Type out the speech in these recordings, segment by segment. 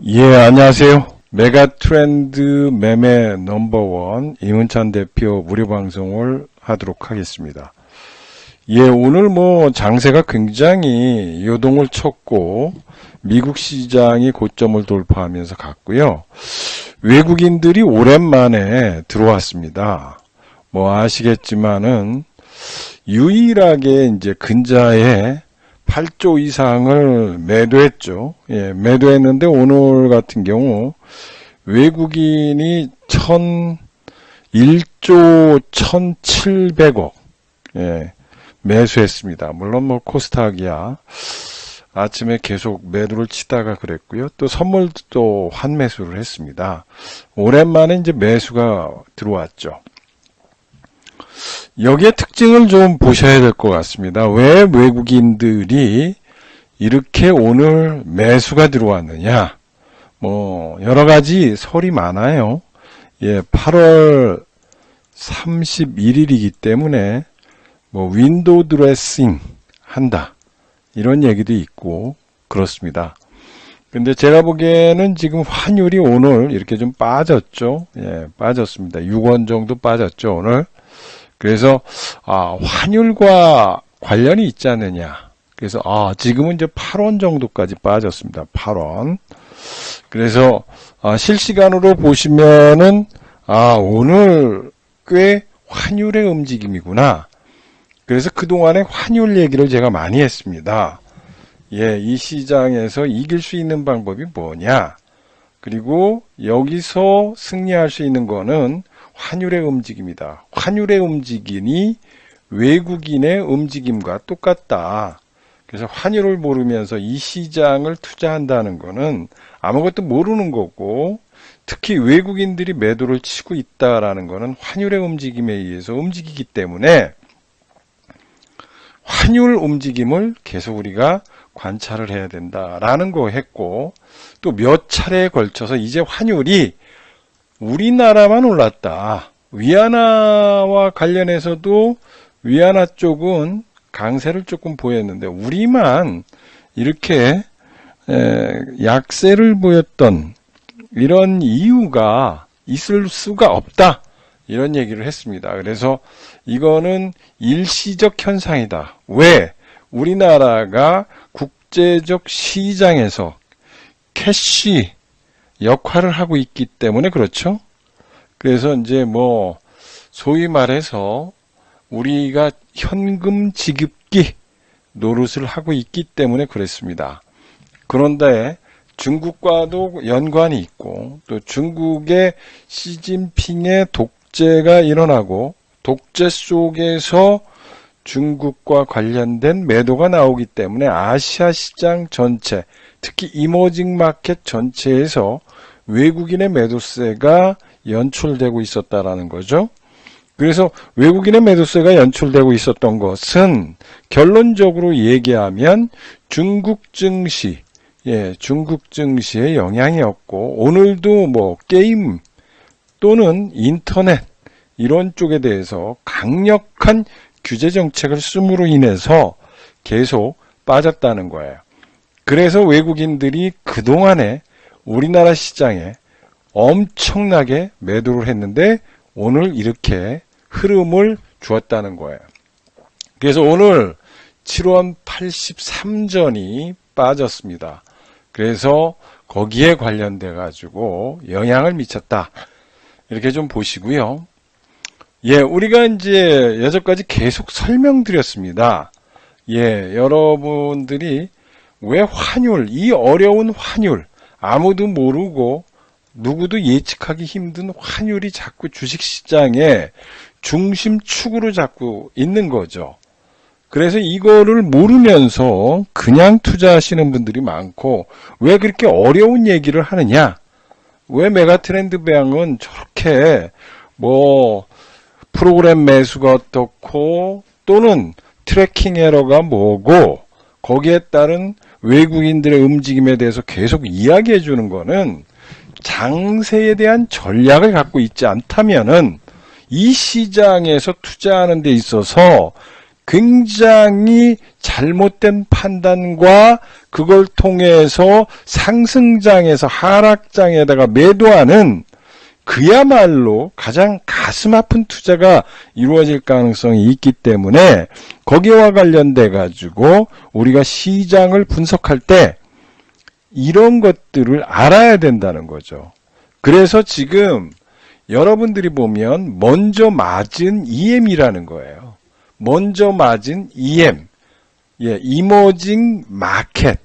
예, 안녕하세요. 메가트렌드 매매 넘버원 이문찬 대표 무료 방송을 하도록 하겠습니다. 예, 오늘 장세가 굉장히 요동을 쳤고 미국 시장이 고점을 돌파하면서 갔고요. 외국인들이 오랜만에 들어왔습니다. 아시겠지만은 유일하게 이제 근자에 8조 이상을 매도했죠. 예, 매도했는데 오늘 같은 경우 외국인이 1조 1700억 예, 매수했습니다. 물론 코스닥이야 아침에 계속 매도를 치다가 그랬고요. 또 선물도 환매수를 했습니다. 오랜만에 이제 매수가 들어왔죠. 여기에 특징을 좀 보셔야 될 것 같습니다. 왜 외국인들이 이렇게 오늘 매수가 들어왔느냐? 여러 가지 설이 많아요. 예, 8월 31일이기 때문에 윈도우 드레싱 한다. 이런 얘기도 있고 그렇습니다. 근데 제가 보기에는 지금 환율이 오늘 이렇게 좀 빠졌죠. 예, 빠졌습니다. 6원 정도 빠졌죠, 오늘. 그래서 환율과 관련이 있지 않느냐. 그래서 지금은 이제 8원 정도까지 빠졌습니다. 8원. 그래서 실시간으로 보시면은 오늘 꽤 환율의 움직임이구나. 그래서 그동안에 환율 얘기를 제가 많이 했습니다. 예, 이 시장에서 이길 수 있는 방법이 뭐냐. 그리고 여기서 승리할 수 있는 거는 환율의 움직임이다. 환율의 움직임이 외국인의 움직임과 똑같다. 그래서 환율을 모르면서 이 시장을 투자한다는 거는 아무것도 모르는 거고, 특히 외국인들이 매도를 치고 있다라는 거는 환율의 움직임에 의해서 움직이기 때문에 환율 움직임을 계속 우리가 관찰을 해야 된다라는 거 했고, 또 몇 차례에 걸쳐서 이제 환율이 우리나라만 올랐다. 위안화와 관련해서도 위안화 쪽은 강세를 조금 보였는데 우리만 이렇게 약세를 보였던 이런 이유가 있을 수가 없다. 이런 얘기를 했습니다. 그래서 이거는 일시적 현상이다. 왜? 우리나라가 국제적 시장에서 캐시 역할을 하고 있기 때문에 그렇죠. 그래서 이제 소위 말해서 우리가 현금 지급기 노릇을 하고 있기 때문에 그랬습니다. 그런데 중국과도 연관이 있고 또 중국의 시진핑의 독재가 일어나고 독재 속에서 중국과 관련된 매도가 나오기 때문에 아시아 시장 전체, 특히 이머징 마켓 전체에서 외국인의 매도세가 연출되고 있었다라는 거죠. 그래서 외국인의 매도세가 연출되고 있었던 것은 결론적으로 얘기하면 중국 증시, 중국 증시의 영향이었고, 오늘도 게임 또는 인터넷 이런 쪽에 대해서 강력한 규제 정책을 씀으로 인해서 계속 빠졌다는 거예요. 그래서 외국인들이 그동안에 우리나라 시장에 엄청나게 매도를 했는데 오늘 이렇게 흐름을 주었다는 거예요. 그래서 오늘 7원 83전이 빠졌습니다. 그래서 거기에 관련돼 가지고 영향을 미쳤다. 이렇게 좀 보시고요. 예, 우리가 이제 여태까지 계속 설명드렸습니다. 예, 여러분들이 왜 환율, 이 어려운 환율, 아무도 모르고 누구도 예측하기 힘든 환율이 자꾸 주식시장의 중심축으로 자꾸 있는 거죠. 그래서 이거를 모르면서 그냥 투자하시는 분들이 많고, 왜 그렇게 어려운 얘기를 하느냐? 왜 메가트렌드 배양은 저렇게 프로그램 매수가 어떻고 또는 트래킹 에러가 뭐고 거기에 따른 외국인들의 움직임에 대해서 계속 이야기해 주는 거는 장세에 대한 전략을 갖고 있지 않다면은 이 시장에서 투자하는 데 있어서 굉장히 잘못된 판단과 그걸 통해서 상승장에서 하락장에다가 매도하는 그야말로 가장 가슴 아픈 투자가 이루어질 가능성이 있기 때문에 거기와 관련돼 가지고 우리가 시장을 분석할 때 이런 것들을 알아야 된다는 거죠. 그래서 지금 여러분들이 보면 먼저 맞은 EM이라는 거예요. 먼저 맞은 EM, 이머징 마켓.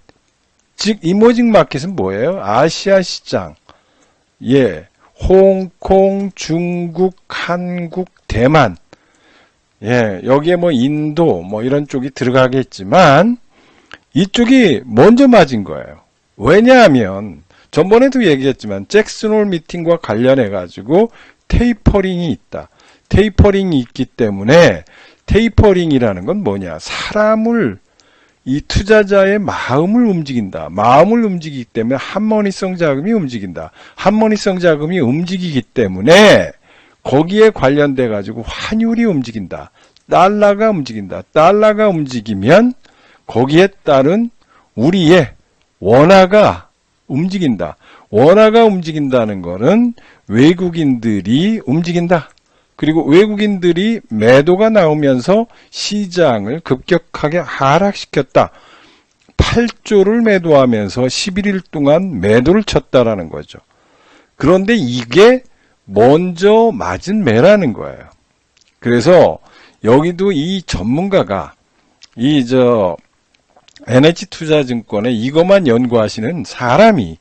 즉 이머징 마켓은 뭐예요? 아시아 시장, 홍콩, 중국, 한국, 대만, 여기에 뭐 인도, 뭐 이런 쪽이 들어가겠지만 이쪽이 먼저 맞은 거예요. 왜냐하면 전번에도 얘기했지만 잭슨홀 미팅과 관련해 가지고 테이퍼링이 있다. 테이퍼링이 있기 때문에 테이퍼링이라는 건 뭐냐? 사람을 이 투자자의 마음을 움직인다. 마음을 움직이기 때문에 한머니성 자금이 움직인다. 한머니성 자금이 움직이기 때문에 거기에 관련돼 가지고 환율이 움직인다. 달러가 움직인다. 달러가 움직이면 거기에 따른 우리의 원화가 움직인다. 원화가 움직인다는 것은 외국인들이 움직인다. 그리고 외국인들이 매도가 나오면서 시장을 급격하게 하락시켰다. 8조를 매도하면서 11일 동안 매도를 쳤다라는 거죠. 그런데 이게 먼저 맞은 매라는 거예요. 그래서 여기도 이 전문가가 NH투자증권에 이것만 연구하시는 사람이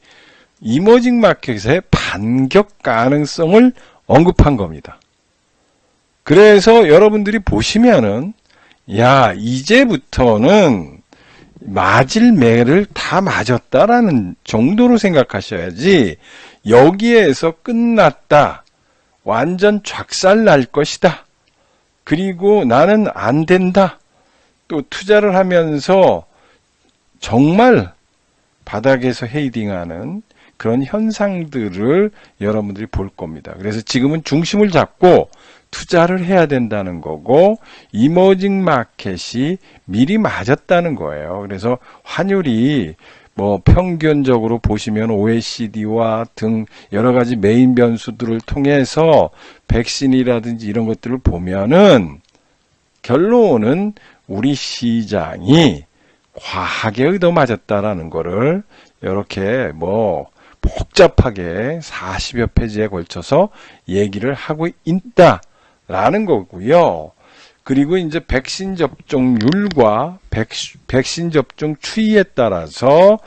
이머징 마켓의 반격 가능성을 언급한 겁니다. 그래서 여러분들이 보시면은 이제부터는 맞을 매를 다 맞았다라는 정도로 생각하셔야지 여기에서 끝났다. 완전 작살 날 것이다. 그리고 나는 안 된다. 또 투자를 하면서 정말 바닥에서 헤이딩하는 그런 현상들을 여러분들이 볼 겁니다. 그래서 지금은 중심을 잡고 투자를 해야 된다는 거고 이머징 마켓이 미리 맞았다는 거예요. 그래서 환율이 뭐 평균적으로 보시면 OECD와 등 여러 가지 메인 변수들을 통해서 백신이라든지 이런 것들을 보면은 결론은 우리 시장이 과하게 얻어맞았다라는 거를 이렇게 뭐 복잡하게 40여 페이지에 걸쳐서 얘기를 하고 있다라는 거고요. 그리고 이제 백신 접종률과 백신 접종 추이에 따라서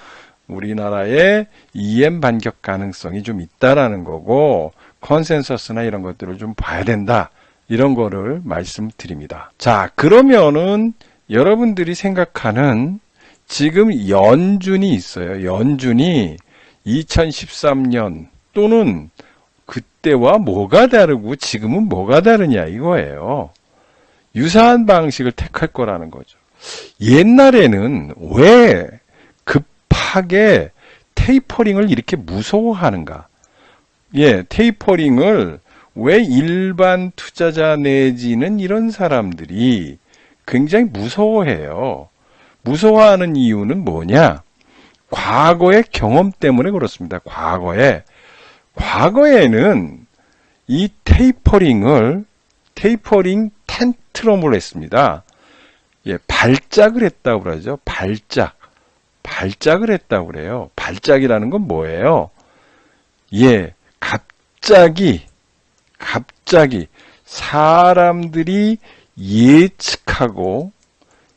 우리나라의 EM 반격 가능성이 좀 있다라는 거고 컨센서스나 이런 것들을 좀 봐야 된다. 이런 거를 말씀드립니다. 자, 그러면은 여러분들이 생각하는 지금 연준이 있어요. 연준이 2013년 또는 그때와 뭐가 다르고 지금은 뭐가 다르냐 이거예요. 유사한 방식을 택할 거라는 거죠. 옛날에는 왜 급하게 테이퍼링을 이렇게 무서워하는가? 테이퍼링을 왜 일반 투자자 내지는 이런 사람들이 굉장히 무서워해요. 무서워하는 이유는 뭐냐? 과거의 경험 때문에 그렇습니다. 과거에는 이 테이퍼링 텐트럼을 했습니다. 발작을 했다고 그러죠. 발작을 했다고 그래요. 발작이라는 건 뭐예요? 갑자기 사람들이 예측하고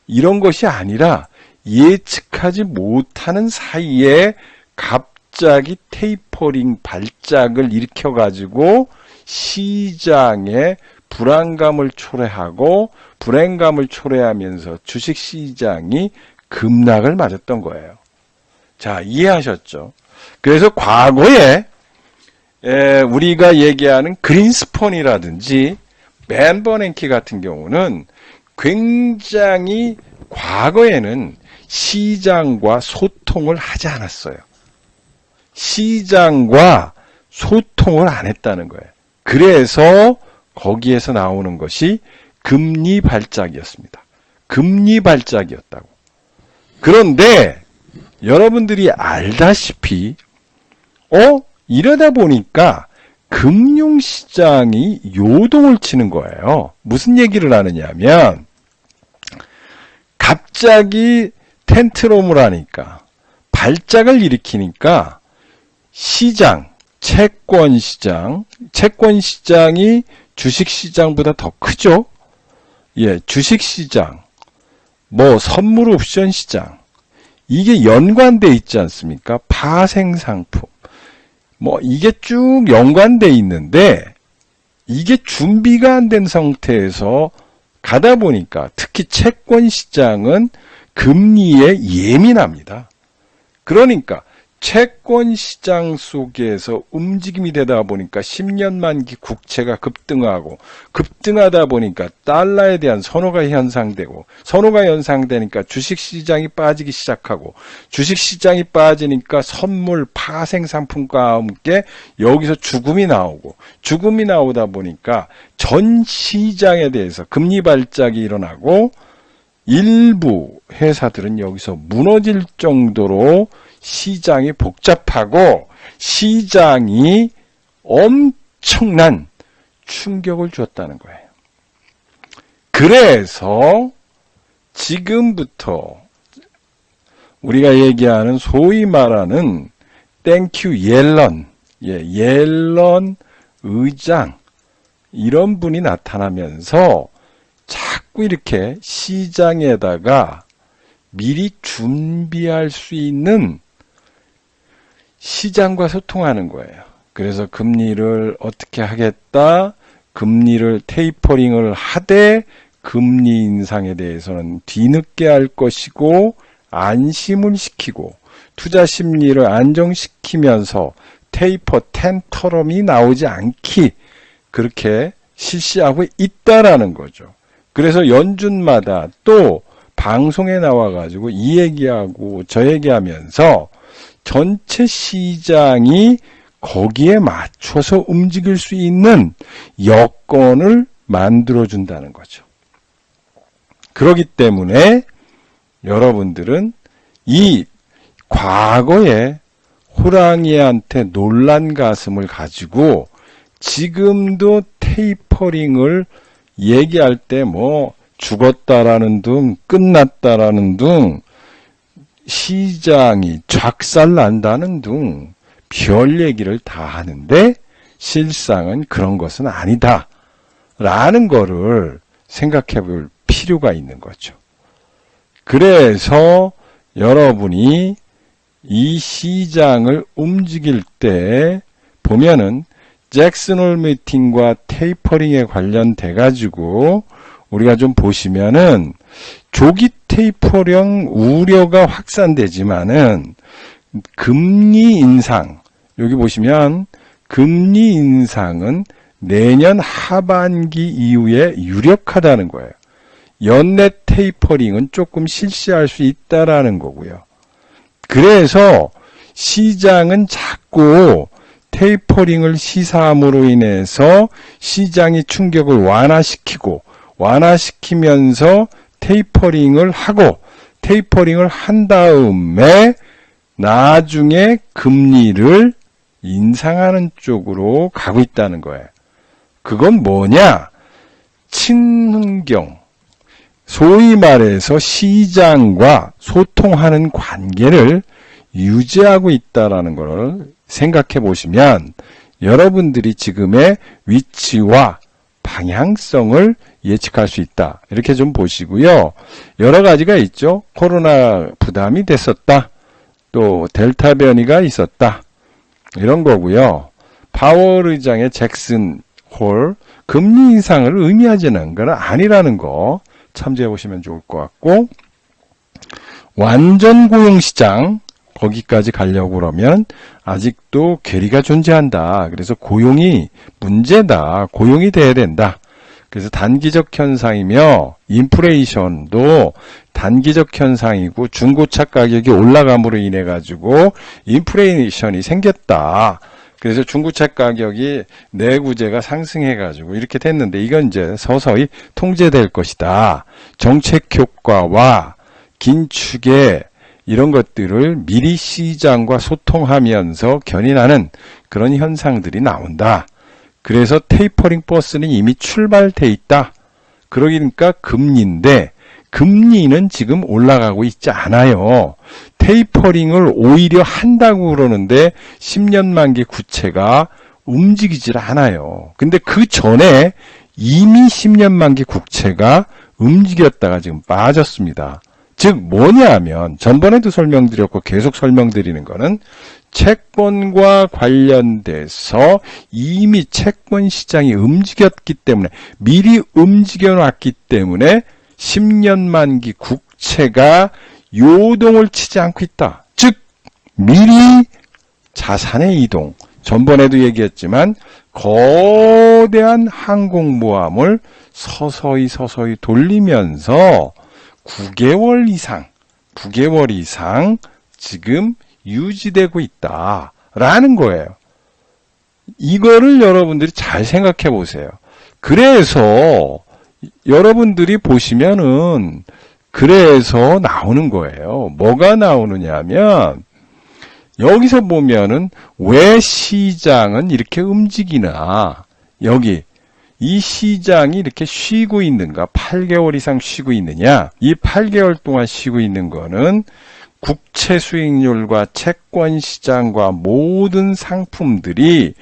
이런 것이 아니라 예측하지 못하는 사이에 갑자기 테이퍼링 발작을 일으켜가지고 시장에 불안감을 초래하고 불안감을 초래하면서 주식시장이 급락을 맞았던 거예요. 자, 이해하셨죠? 그래서 과거에 우리가 얘기하는 그린스펀이라든지 벤 버냉키 같은 경우는 굉장히 과거에는 시장과 소통을 하지 않았어요. 시장과 소통을 안 했다는 거예요. 그래서 거기에서 나오는 것이 금리 발작이었습니다. 금리 발작이었다고. 그런데 여러분들이 알다시피 이러다 보니까 금융시장이 요동을 치는 거예요. 무슨 얘기를 하느냐면 갑자기 텐트럼을 하니까 발작을 일으키니까 시장, 채권시장이 주식시장보다 더 크죠. 예, 주식시장, 선물 옵션 시장, 이게 연관돼 있지 않습니까? 파생상품, 이게 쭉 연관돼 있는데 이게 준비가 안 된 상태에서 가다 보니까 특히 채권시장은 금리에 예민합니다. 그러니까 채권시장 속에서 움직임이 되다 보니까 10년 만기 국채가 급등하다 보니까 달러에 대한 선호가 현상되니까 주식시장이 빠지기 시작하고, 주식시장이 빠지니까 선물 파생상품과 함께 여기서 죽음이 나오다 보니까 전 시장에 대해서 금리 발작이 일어나고 일부 회사들은 여기서 무너질 정도로 시장이 복잡하고 시장이 엄청난 충격을 주었다는 거예요. 그래서 지금부터 우리가 얘기하는 소위 말하는 땡큐 옐런, 옐런 의장, 이런 분이 나타나면서 자꾸 이렇게 시장에다가 미리 준비할 수 있는 시장과 소통하는 거예요. 그래서 금리를 어떻게 하겠다, 금리를 테이퍼링을 하되 금리 인상에 대해서는 뒤늦게 할 것이고 안심을 시키고 투자 심리를 안정시키면서 텐터럼이 나오지 않기, 그렇게 실시하고 있다라는 거죠. 그래서 연준마다 또 방송에 나와가지고 이 얘기하고 저 얘기하면서 전체 시장이 거기에 맞춰서 움직일 수 있는 여건을 만들어준다는 거죠. 그렇기 때문에 여러분들은 이 과거에 호랑이한테 놀란 가슴을 가지고 지금도 테이퍼링을 얘기할 때 죽었다라는 등 끝났다라는 등 시장이 작살난다는 등 별 얘기를 다 하는데 실상은 그런 것은 아니다 라는 거를 생각해 볼 필요가 있는 거죠. 그래서 여러분이 이 시장을 움직일 때 보면은 잭슨홀 미팅과 테이퍼링에 관련돼 가지고 우리가 좀 보시면은 조기 테이퍼링 우려가 확산되지만은 금리 인상, 여기 보시면 금리 인상은 내년 하반기 이후에 유력하다는 거예요. 연내 테이퍼링은 조금 실시할 수 있다라는 거고요. 그래서 시장은 자꾸 테이퍼링을 시사함으로 인해서 시장이 충격을 완화시키면서 테이퍼링을 한 다음에 나중에 금리를 인상하는 쪽으로 가고 있다는 거예요. 그건 뭐냐? 친환경, 소위 말해서 시장과 소통하는 관계를 유지하고 있다는 것을 생각해 보시면 여러분들이 지금의 위치와 방향성을 예측할 수 있다. 이렇게 좀 보시고요. 여러 가지가 있죠. 코로나 부담이 됐었다. 또 델타 변이가 있었다. 이런 거고요. 파월 의장의 잭슨 홀 금리 인상을 의미하지는 건 아니라는 거 참조해 보시면 좋을 것 같고, 완전 고용시장 거기까지 가려고 그러면 아직도 괴리가 존재한다. 그래서 고용이 문제다. 고용이 돼야 된다. 그래서 단기적 현상이며 인플레이션도 단기적 현상이고 중고차 가격이 올라감으로 인해 가지고 인플레이션이 생겼다. 그래서 중고차 가격이 내구재가 상승해가지고 이렇게 됐는데 이건 이제 서서히 통제될 것이다. 정책 효과와 긴축의 이런 것들을 미리 시장과 소통하면서 견인하는 그런 현상들이 나온다. 그래서 테이퍼링 버스는 이미 출발돼 있다. 그러니까 금리인데 금리는 지금 올라가고 있지 않아요. 테이퍼링을 오히려 한다고 그러는데 10년 만기 국채가 움직이질 않아요. 근데 그 전에 이미 10년 만기 국채가 움직였다가 지금 빠졌습니다. 즉 뭐냐면 전번에도 설명드렸고 계속 설명드리는 거는 채권과 관련돼서 이미 채권 시장이 움직였기 때문에 미리 움직여 놨기 때문에 10년 만기 국채가 요동을 치지 않고 있다. 즉 미리 자산의 이동, 전번에도 얘기했지만 거대한 항공모함을 서서히 돌리면서 9개월 이상 지금 유지되고 있다라는 거예요. 이거를 여러분들이 잘 생각해 보세요. 그래서 여러분들이 보시면은 그래서 나오는 거예요. 뭐가 나오느냐면 여기서 보면은 왜 시장은 이렇게 움직이나, 여기 이 시장이 이렇게 쉬고 있는가, 8개월 이상 쉬고 있느냐. 이 8개월 동안 쉬고 있는 거는 국채 수익률과 채권 시장과 모든 상품들이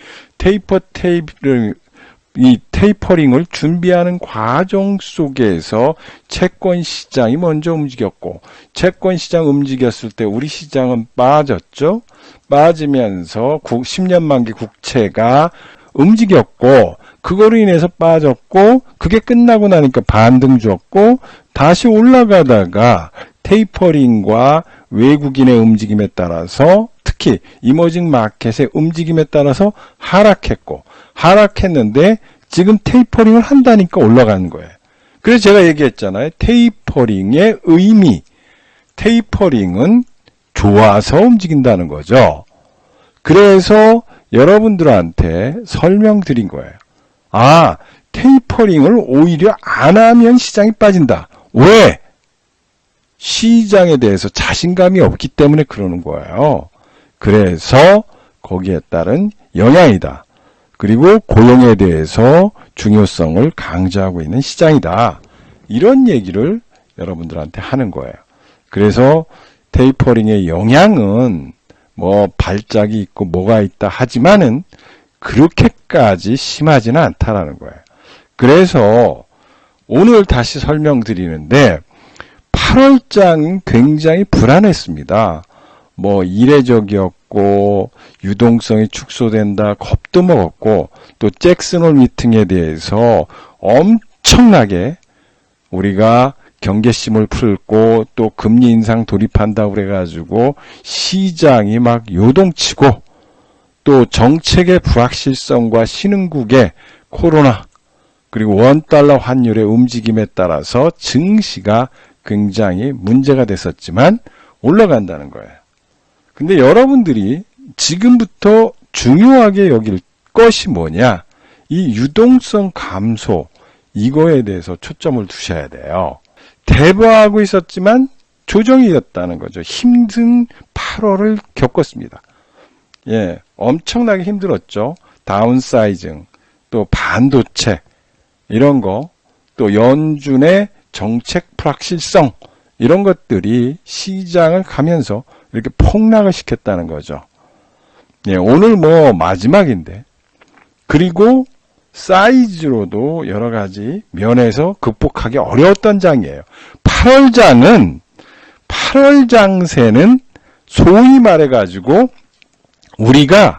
테이퍼링을 준비하는 과정 속에서 채권 시장이 먼저 움직였고, 채권 시장 움직였을 때 우리 시장은 빠졌죠. 빠지면서 10년 만기 국채가 움직였고, 그거로 인해서 빠졌고, 그게 끝나고 나니까 반등 줬고, 다시 올라가다가 테이퍼링과 외국인의 움직임에 따라서, 특히 이머징 마켓의 움직임에 따라서 하락했는데 지금 테이퍼링을 한다니까 올라가는 거예요. 그래서 제가 얘기했잖아요. 테이퍼링의 의미, 테이퍼링은 좋아서 움직인다는 거죠. 그래서 여러분들한테 설명드린 거예요. 아, 테이퍼링을 오히려 안 하면 시장이 빠진다. 왜? 시장에 대해서 자신감이 없기 때문에 그러는 거예요. 그래서 거기에 따른 영향이다. 그리고 고용에 대해서 중요성을 강조하고 있는 시장이다. 이런 얘기를 여러분들한테 하는 거예요. 그래서 테이퍼링의 영향은 뭐 발작이 있고 뭐가 있다 하지만은 그렇게까지 심하지는 않다라는 거예요. 그래서 오늘 다시 설명드리는데 8월장은 굉장히 불안했습니다. 뭐 이례적이었고 유동성이 축소된다 겁도 먹었고, 또 잭슨홀 미팅에 대해서 엄청나게 우리가 경계심을 풀고 또 금리 인상 돌입한다고 그래가지고 시장이 막 요동치고, 또 정책의 불확실성과 신흥국의 코로나 그리고 원달러 환율의 움직임에 따라서 증시가 굉장히 문제가 됐었지만 올라간다는 거예요. 근데 여러분들이 지금부터 중요하게 여길 것이 뭐냐? 이 유동성 감소, 이거에 대해서 초점을 두셔야 돼요. 대보하고 있었지만 조정이었다는 거죠. 힘든 8월을 겪었습니다. 예, 엄청나게 힘들었죠. 다운사이징, 또 반도체, 이런 거, 또 연준의 정책 불확실성, 이런 것들이 시장을 가면서 이렇게 폭락을 시켰다는 거죠. 예, 오늘 뭐 마지막인데, 그리고 사이즈로도 여러 가지 면에서 극복하기 어려웠던 장이에요. 8월 장세는 소위 말해가지고 우리가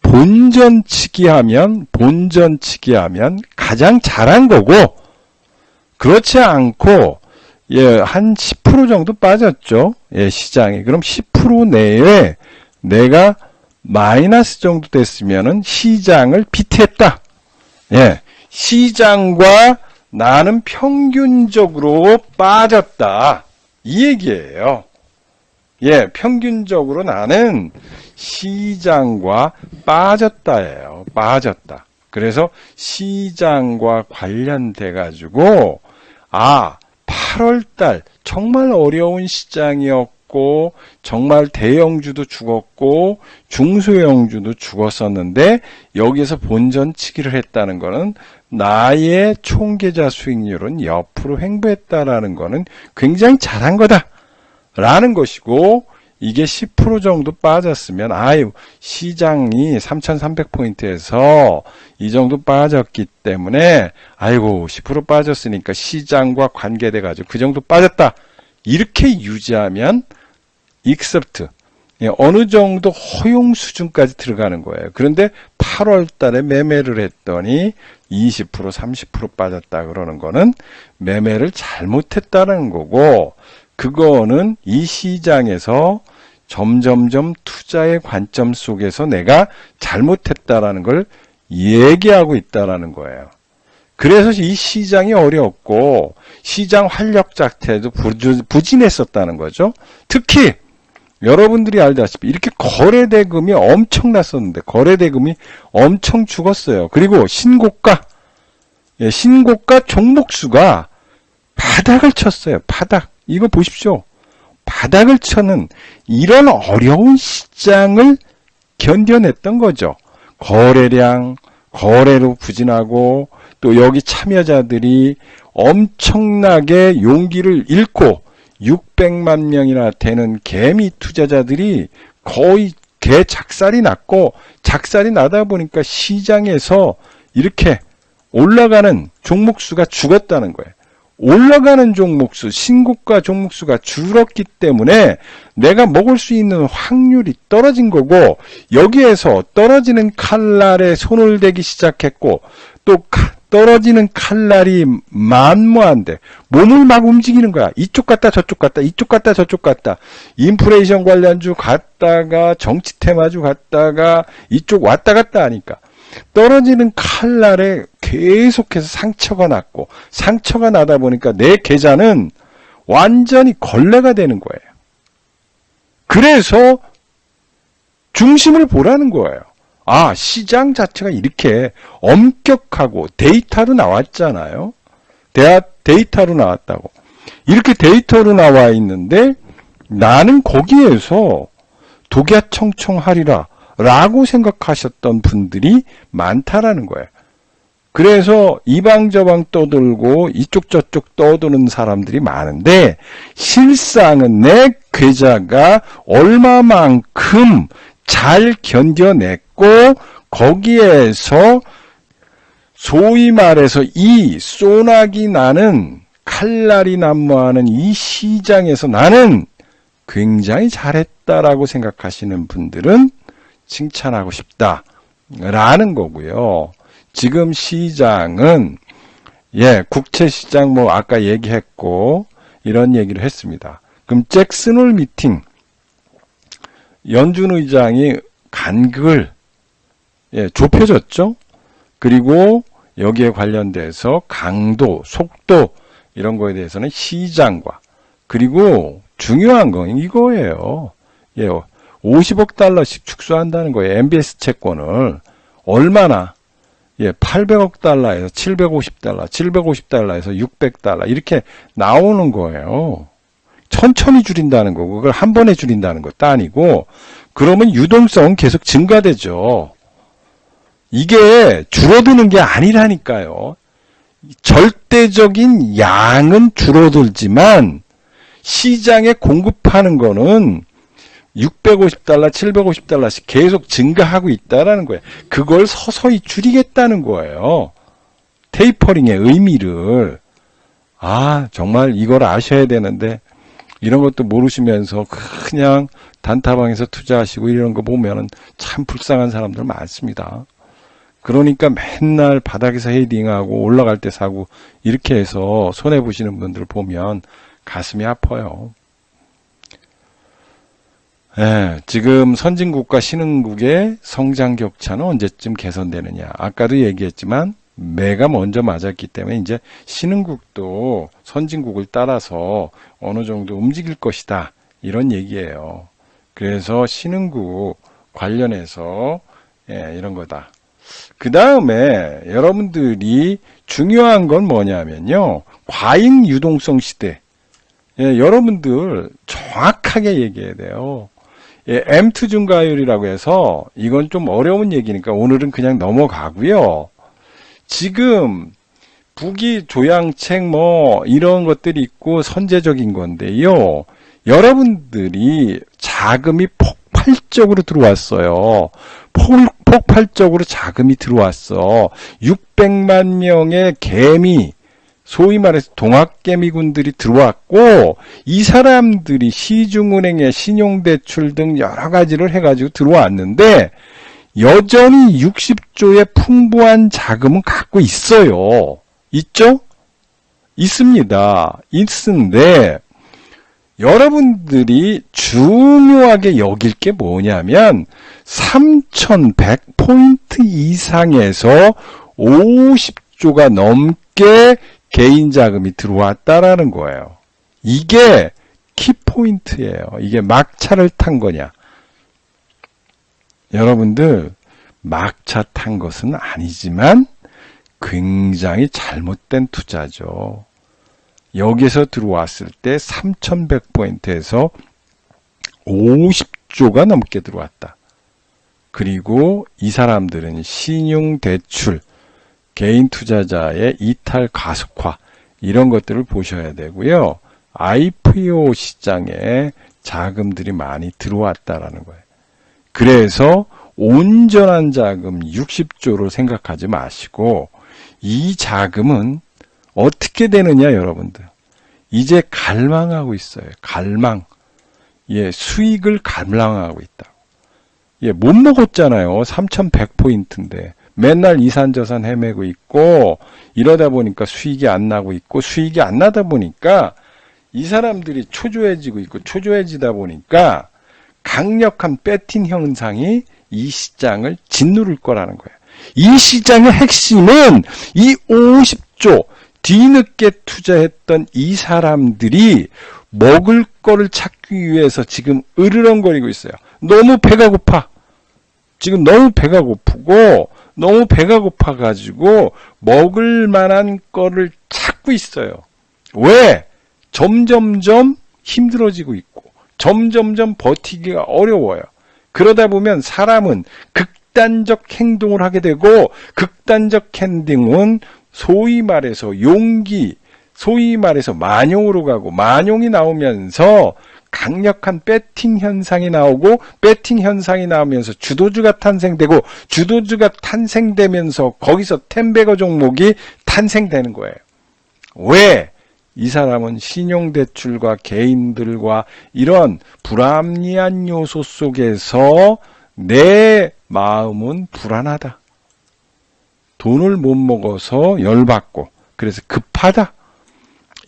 본전치기 하면 가장 잘한 거고, 그렇지 않고 예, 한 10% 정도 빠졌죠. 예, 시장이. 그럼 10% 내에 내가 마이너스 정도 됐으면은 시장을 비트했다. 예, 시장과 나는 평균적으로 빠졌다. 이 얘기예요. 예, 평균적으로 나는 시장과 빠졌다예요. 빠졌다. 그래서 시장과 관련돼 가지고 8월달 정말 어려운 시장이었고 정말 대형주도 죽었고 중소형주도 죽었었는데 여기에서 본전치기를 했다는 것은 나의 총계좌 수익률은 옆으로 횡보했다라는 것은 굉장히 잘한 거다 라는 것이고, 이게 10% 정도 빠졌으면 시장이 3,300포인트에서 이 정도 빠졌기 때문에 10% 빠졌으니까 시장과 관계돼 가지고 그 정도 빠졌다 이렇게 유지하면 익셉트, 어느 정도 허용 수준까지 들어가는 거예요. 그런데 8월 달에 매매를 했더니 20% 30% 빠졌다 그러는 거는 매매를 잘못했다는 거고, 그거는 이 시장에서 점점점 투자의 관점 속에서 내가 잘못했다라는 걸 얘기하고 있다라는 거예요. 그래서 이 시장이 어려웠고 시장 활력 자체도 부진했었다는 거죠. 특히 여러분들이 알다시피 이렇게 거래대금이 엄청났었는데 거래대금이 엄청 죽었어요. 그리고 신고가 종목수가 바닥을 쳤어요. 바닥. 이거 보십시오. 바닥을 쳐는 이런 어려운 시장을 견뎌냈던 거죠. 거래량, 거래로 부진하고 또 여기 참여자들이 엄청나게 용기를 잃고 600만 명이나 되는 개미 투자자들이 거의 개 작살이 났고, 작살이 나다 보니까 시장에서 이렇게 올라가는 종목수가 죽었다는 거예요. 올라가는 종목수, 신고가 종목수가 줄었기 때문에 내가 먹을 수 있는 확률이 떨어진 거고, 여기에서 떨어지는 칼날에 손을 대기 시작했고, 또 떨어지는 칼날이 만무한데 몸을 막 움직이는 거야. 이쪽 갔다 저쪽 갔다, 이쪽 갔다 저쪽 갔다. 인플레이션 관련주 갔다가 정치 테마주 갔다가 이쪽 왔다 갔다 하니까 떨어지는 칼날에 계속해서 상처가 났고, 상처가 나다 보니까 내 계좌는 완전히 걸레가 되는 거예요. 그래서 중심을 보라는 거예요. 시장 자체가 이렇게 엄격하고 데이터로 나왔잖아요. 데이터로 나왔다고. 이렇게 데이터로 나와 있는데 나는 거기에서 독야청청하리라 라고 생각하셨던 분들이 많다라는 거예요. 그래서 이방저방 떠들고 이쪽 저쪽 떠도는 사람들이 많은데, 실상은 내 계좌가 얼마만큼 잘 견뎌냈고 거기에서 소위 말해서 이 소나기 나는 칼날이 난무하는 이 시장에서 나는 굉장히 잘했다라고 생각하시는 분들은 칭찬하고 싶다라는 거고요. 지금 시장은 국채시장 아까 얘기했고 이런 얘기를 했습니다. 그럼 잭슨홀 미팅 연준 의장이 간극을 좁혀졌죠. 그리고 여기에 관련돼서 강도, 속도 이런 거에 대해서는 시장과, 그리고 중요한 건 이거예요. 50억 달러씩 축소한다는 거예요. MBS 채권을 얼마나 800억 달러에서 750달러, 750달러에서 600달러 이렇게 나오는 거예요. 천천히 줄인다는 거고 그걸 한 번에 줄인다는 것도 아니고, 그러면 유동성은 계속 증가되죠. 이게 줄어드는 게 아니라니까요. 절대적인 양은 줄어들지만 시장에 공급하는 거는 650달러, 750달러씩 계속 증가하고 있다라는 거예요. 그걸 서서히 줄이겠다는 거예요. 테이퍼링의 의미를. 정말 이걸 아셔야 되는데 이런 것도 모르시면서 그냥 단타방에서 투자하시고 이런 거 보면은 참 불쌍한 사람들 많습니다. 그러니까 맨날 바닥에서 헤딩하고 올라갈 때 사고 이렇게 해서 손해보시는 분들 보면 가슴이 아파요. 지금 선진국과 신흥국의 성장 격차는 언제쯤 개선되느냐. 아까도 얘기했지만 매가 먼저 맞았기 때문에 이제 신흥국도 선진국을 따라서 어느 정도 움직일 것이다. 이런 얘기예요. 그래서 신흥국 관련해서 이런 거다. 그 다음에 여러분들이 중요한 건 뭐냐면요. 과잉 유동성 시대. 여러분들 정확하게 얘기해야 돼요. M2 증가율이라고 해서 이건 좀 어려운 얘기니까 오늘은 그냥 넘어가고요. 지금 부기 조양책 뭐 이런 것들이 있고 선제적인 건데요. 여러분들이 자금이 폭발적으로 들어왔어요. 폭발적으로 자금이 들어왔어. 600만 명의 개미, 소위 말해서 동학개미군들이 들어왔고, 이 사람들이 시중은행에 신용대출 등 여러 가지를 해가지고 들어왔는데, 여전히 60조의 풍부한 자금은 갖고 있어요. 있죠? 있습니다. 있는데, 여러분들이 중요하게 여길 게 뭐냐면 3,100포인트 이상에서 50조가 넘게 개인 자금이 들어왔다라는 거예요. 이게 키포인트예요. 이게 막차를 탄 거냐. 여러분들 막차 탄 것은 아니지만 굉장히 잘못된 투자죠. 여기서 들어왔을 때 3,100포인트에서 50조가 넘게 들어왔다. 그리고 이 사람들은 신용대출, 개인 투자자의 이탈 가속화 이런 것들을 보셔야 되고요. IPO 시장에 자금들이 많이 들어왔다라는 거예요. 그래서 온전한 자금 60조로 생각하지 마시고 이 자금은 어떻게 되느냐 여러분들. 이제 갈망하고 있어요. 갈망. 수익을 갈망하고 있다. 못 먹었잖아요. 3,100포인트인데. 맨날 이산저산 헤매고 있고 이러다 보니까 수익이 안 나고 있고 수익이 안 나다 보니까 이 사람들이 초조해지고 있고 초조해지다 보니까 강력한 배팅 현상이 이 시장을 짓누를 거라는 거예요. 이 시장의 핵심은 이 50조 뒤늦게 투자했던 이 사람들이 먹을 거를 찾기 위해서 지금 으르렁거리고 있어요. 너무 배가 고파. 지금 너무 배가 고프고 너무 배가 고파가지고 먹을 만한 거를 찾고 있어요. 왜? 점점점 힘들어지고 있고 점점점 버티기가 어려워요. 그러다 보면 사람은 극단적 행동을 하게 되고 극단적 행동은 소위 말해서 용기, 소위 말해서 만용으로 가고 만용이 나오면서 강력한 배팅 현상이 나오고 배팅 현상이 나오면서 주도주가 탄생되고 주도주가 탄생되면서 거기서 텐베거 종목이 탄생되는 거예요. 왜? 이 사람은 신용대출과 개인들과 이런 불합리한 요소 속에서 내 마음은 불안하다. 돈을 못 먹어서 열받고 그래서 급하다.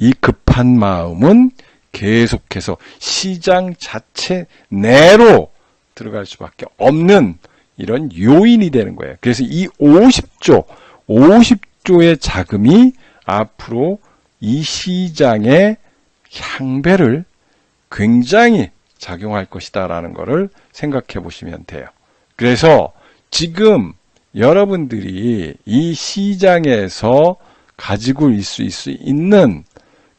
이 급한 마음은 계속해서 시장 자체 내로 들어갈 수밖에 없는 이런 요인이 되는 거예요. 그래서 이 50조의 자금이 앞으로 이 시장의 향배를 굉장히 작용할 것이다라는 것을 생각해 보시면 돼요. 그래서 지금 여러분들이 이 시장에서 가지고 있을 수 있는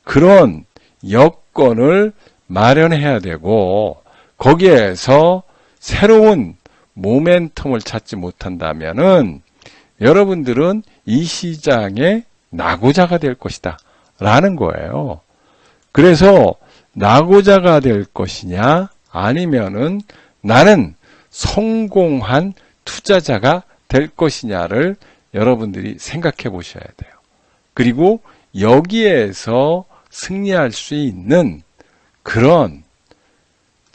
그런 여건을 마련해야 되고 거기에서 새로운 모멘텀을 찾지 못한다면은 여러분들은 이 시장의 낙오자가 될 것이다 라는 거예요. 그래서 낙오자가 될 것이냐 아니면은 나는 성공한 투자자가 될 것이냐를 여러분들이 생각해 보셔야 돼요. 그리고 여기에서 승리할 수 있는 그런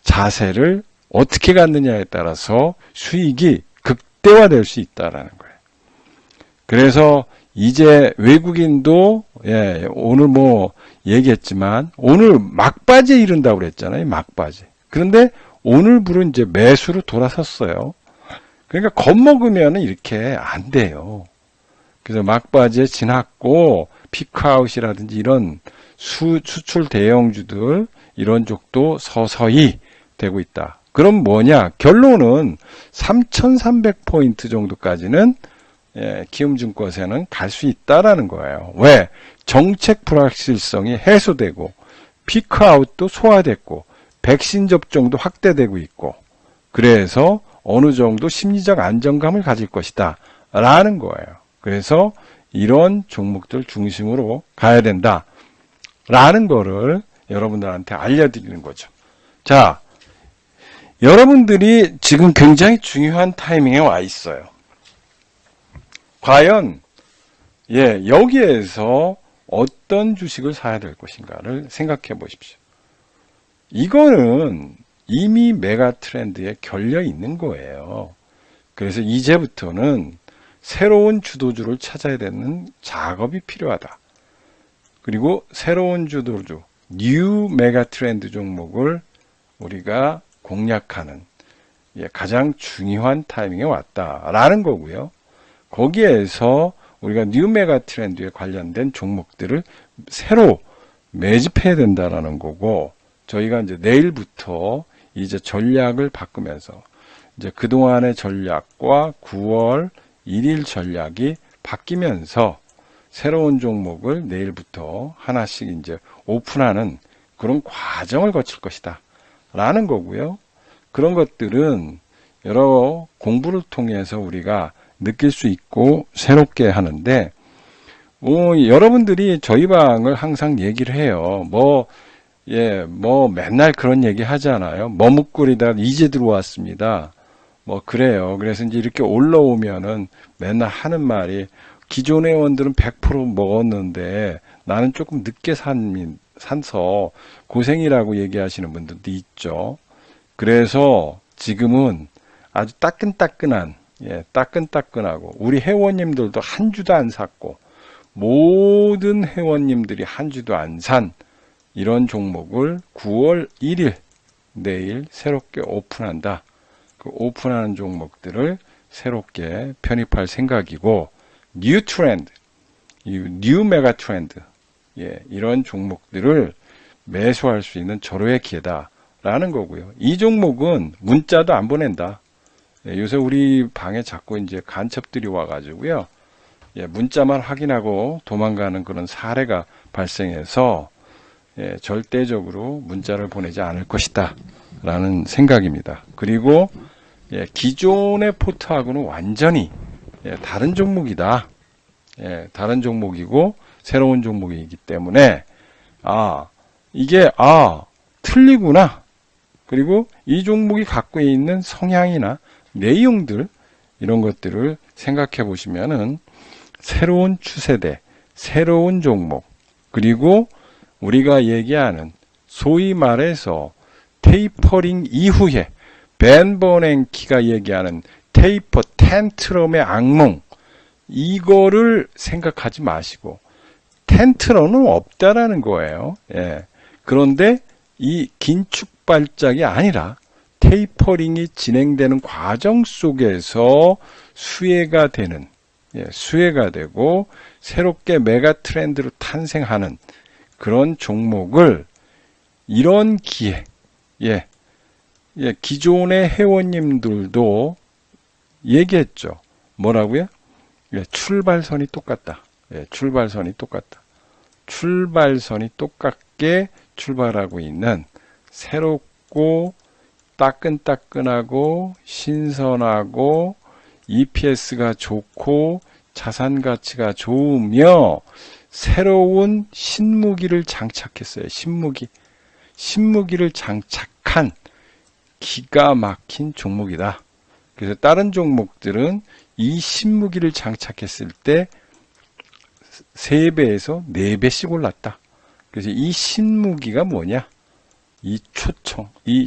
자세를 어떻게 갖느냐에 따라서 수익이 극대화될 수 있다라는 거예요. 그래서 이제 외국인도 오늘 뭐 얘기했지만 오늘 막바지에 이른다고 그랬잖아요. 막바지. 그런데 오늘부로 이제 매수로 돌아섰어요. 그러니까 겁먹으면 이렇게 안 돼요. 그래서 막바지에 지났고 피크아웃이라든지 이런 수출 대형주들 이런 쪽도 서서히 되고 있다. 그럼 뭐냐? 결론은 3,300포인트 정도까지는 키움증권에는 갈 수 있다라는 거예요. 왜? 정책 불확실성이 해소되고 피크아웃도 소화됐고 백신 접종도 확대되고 있고 그래서 어느 정도 심리적 안정감을 가질 것이다 라는 거예요. 그래서 이런 종목들 중심으로 가야 된다 라는 거를 여러분들한테 알려드리는 거죠. 자, 여러분들이 지금 굉장히 중요한 타이밍에 와 있어요. 과연 여기에서 어떤 주식을 사야 될 것인가를 생각해 보십시오. 이거는 이미 메가 트렌드에 결려 있는 거예요. 그래서 이제부터는 새로운 주도주를 찾아야 되는 작업이 필요하다. 그리고 새로운 주도주, 뉴 메가 트렌드 종목을 우리가 공략하는 가장 중요한 타이밍에 왔다라는 거고요. 거기에서 우리가 뉴 메가 트렌드에 관련된 종목들을 새로 매집해야 된다라는 거고, 저희가 이제 내일부터 이제 전략을 바꾸면서 이제 그동안의 전략과 9월 1일 전략이 바뀌면서 새로운 종목을 내일부터 하나씩 이제 오픈하는 그런 과정을 거칠 것이다 라는 거고요. 그런 것들은 여러 공부를 통해서 우리가 느낄 수 있고 새롭게 하는데, 여러분들이 저희 방을 항상 얘기를 해요. 맨날 그런 얘기 하잖아요. 머뭇거리다 이제 들어왔습니다. 그래요. 그래서 이제 이렇게 올라오면은 맨날 하는 말이, 기존 회원들은 100% 먹었는데 나는 조금 늦게 산서 고생이라고 얘기하시는 분들도 있죠. 그래서 지금은 아주 따끈따끈하고 우리 회원님들도 한 주도 안 샀고 모든 회원님들이 한 주도 안 산 이런 종목을 9월 1일 내일 새롭게 오픈한다. 그 오픈하는 종목들을 새롭게 편입할 생각이고, 뉴 트렌드, 뉴 메가 트렌드, 이런 종목들을 매수할 수 있는 절호의 기회다라는 거고요. 이 종목은 문자도 안 보낸다. 요새 우리 방에 자꾸 이제 간첩들이 와가지고요, 문자만 확인하고 도망가는 그런 사례가 발생해서 절대적으로 문자를 보내지 않을 것이다 라는 생각입니다. 그리고 기존의 포트하고는 완전히 다른 종목이다. 다른 종목이고 새로운 종목이기 때문에 이게 틀리구나. 그리고 이 종목이 갖고 있는 성향이나 내용들, 이런 것들을 생각해 보시면은 새로운 추세대, 새로운 종목, 그리고 우리가 얘기하는 소위 말해서 테이퍼링 이후에 벤 버냉키가 얘기하는 테이퍼 텐트럼의 악몽, 이거를 생각하지 마시고, 텐트럼은 없다라는 거예요. 그런데 이 긴축 발작이 아니라 테이퍼링이 진행되는 과정 속에서 수혜가 되고 새롭게 메가 트렌드로 탄생하는 그런 종목을, 이런 기회, 기존의 회원님들도 얘기했죠. 뭐라고요? 출발선이 똑같다. 출발선이 똑같게 출발하고 있는 새롭고 따끈따끈하고 신선하고 EPS가 좋고 자산 가치가 좋으며 새로운 신무기를 장착했어요. 신무기를 장착한 기가 막힌 종목이다. 그래서 다른 종목들은 이 신무기를 장착했을 때 3배에서 4배씩 올랐다. 그래서 이 신무기가 뭐냐? 이 초청, 이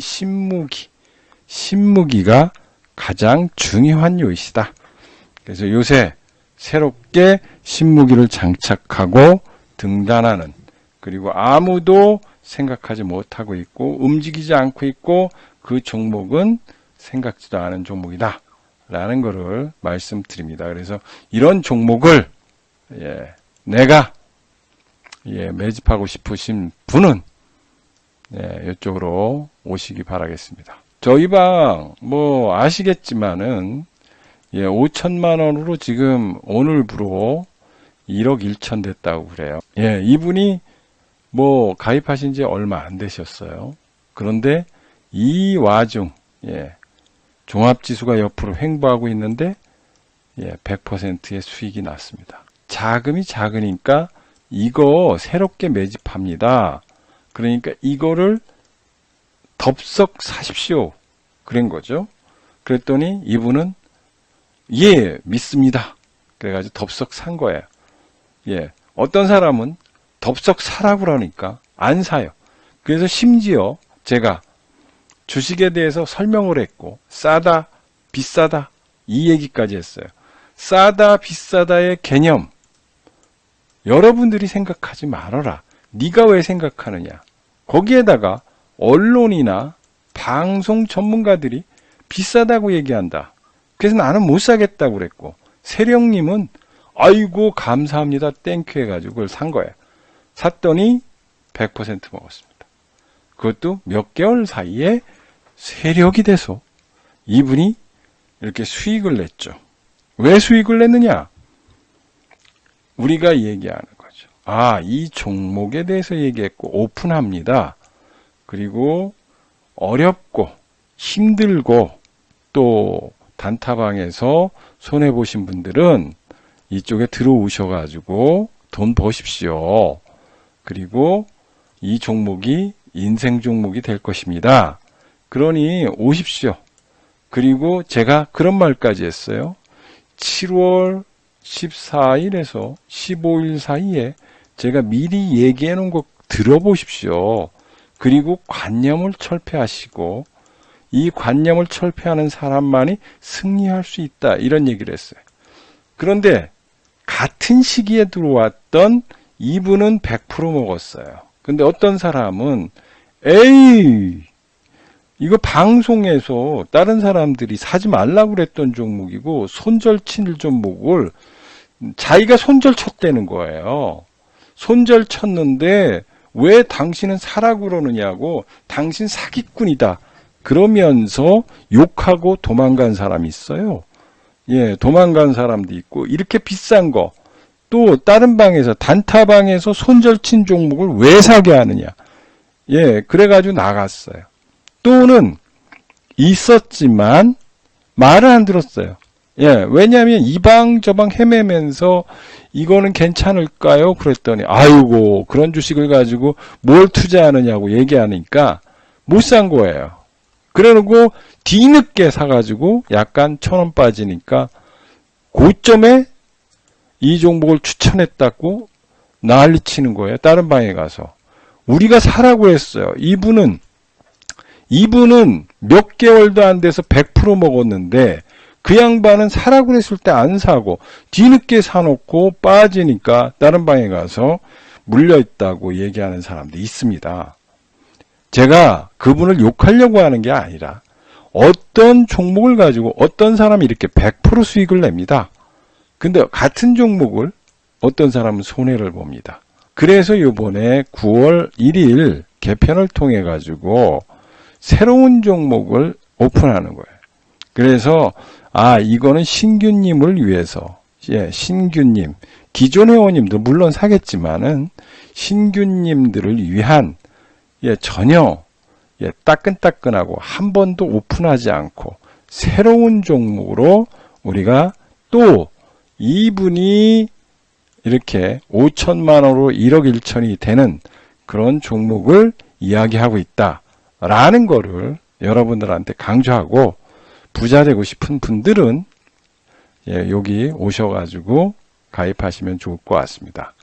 신무기가 가장 중요한 요이시다. 그래서 요새 새롭게 신무기를 장착하고 등단하는, 그리고 아무도 생각하지 못하고 있고 움직이지 않고 있고 그 종목은 생각지도 않은 종목이다 라는 것을 말씀드립니다. 그래서 이런 종목을 내가 매집하고 싶으신 분은 이쪽으로 오시기 바라겠습니다. 저희 방 뭐 아시겠지만은 5천만 원으로 지금 오늘부로 1억 1천 됐다고 그래요. 이분이 뭐 가입하신 지 얼마 안 되셨어요. 그런데 이 와중 종합지수가 옆으로 횡보하고 있는데 100%의 수익이 났습니다. 자금이 작으니까 이거 새롭게 매집합니다. 그러니까 이거를 덥석 사십시오. 그런 거죠. 그랬더니 이분은 믿습니다. 그래가지고 덥석 산 거예요. 어떤 사람은 덥석 사라고 그러니까 안 사요. 그래서 심지어 제가 주식에 대해서 설명을 했고 싸다, 비싸다 이 얘기까지 했어요. 싸다, 비싸다의 개념 여러분들이 생각하지 말아라. 네가 왜 생각하느냐. 거기에다가 언론이나 방송 전문가들이 비싸다고 얘기한다. 그래서 나는 못 사겠다고 그랬고 세령님은 아이고 감사합니다 땡큐 해가지고 그걸 산 거예요. 샀더니 100% 먹었습니다. 그것도 몇 개월 사이에 세력이 돼서 이분이 이렇게 수익을 냈죠. 왜 수익을 냈느냐? 우리가 얘기하는 거죠. 이 종목에 대해서 얘기했고 오픈합니다. 그리고 어렵고 힘들고 또 단타방에서 손해보신 분들은 이쪽에 들어오셔가지고 돈 버십시오. 그리고 이 종목이 인생 종목이 될 것입니다. 그러니 오십시오. 그리고 제가 그런 말까지 했어요. 7월 14일에서 15일 사이에 제가 미리 얘기해 놓은 거 들어보십시오. 그리고 관념을 철폐하시고 이 관념을 철폐하는 사람만이 승리할 수 있다. 이런 얘기를 했어요. 그런데 같은 시기에 들어왔던 이분은 100% 먹었어요. 근데 어떤 사람은 이거 방송에서 다른 사람들이 사지 말라고 그랬던 종목이고 손절칠 종목을 자기가 손절 쳤다는 거예요. 손절 쳤는데 왜 당신은 사라고 그러느냐고 당신 사기꾼이다. 그러면서 욕하고 도망간 사람이 있어요. 도망간 사람도 있고 이렇게 비싼 거 또 다른 방에서 단타방에서 손절친 종목을 왜 사게 하느냐. 그래가지고 나갔어요. 또는 있었지만 말을 안 들었어요. 왜냐하면 이 방 저 방 헤매면서 이거는 괜찮을까요? 그랬더니 아이고 그런 주식을 가지고 뭘 투자하느냐고 얘기하니까 못 산 거예요. 그래놓고 뒤늦게 사가지고 약간 1,000원 빠지니까 고점에 이 종목을 추천했다고 난리치는 거예요. 다른 방에 가서. 우리가 사라고 했어요. 이분은 몇 개월도 안 돼서 100% 먹었는데 그 양반은 사라고 했을 때 안 사고 뒤늦게 사놓고 빠지니까 다른 방에 가서 물려있다고 얘기하는 사람도 있습니다. 제가 그분을 욕하려고 하는 게 아니라 어떤 종목을 가지고 어떤 사람이 이렇게 100% 수익을 냅니다. 근데 같은 종목을 어떤 사람은 손해를 봅니다. 그래서 이번에 9월 1일 개편을 통해 가지고 새로운 종목을 오픈하는 거예요. 그래서 이거는 신규님을 위해서 신규님 기존 회원님도 물론 사겠지만은 신규님들을 위한 전혀 따끈따끈하고 한 번도 오픈하지 않고 새로운 종목으로 우리가 또 이분이 이렇게 5천만 원으로 1억 1천이 되는 그런 종목을 이야기하고 있다라는 거를 여러분들한테 강조하고 부자 되고 싶은 분들은 여기 오셔가지고 가입하시면 좋을 것 같습니다.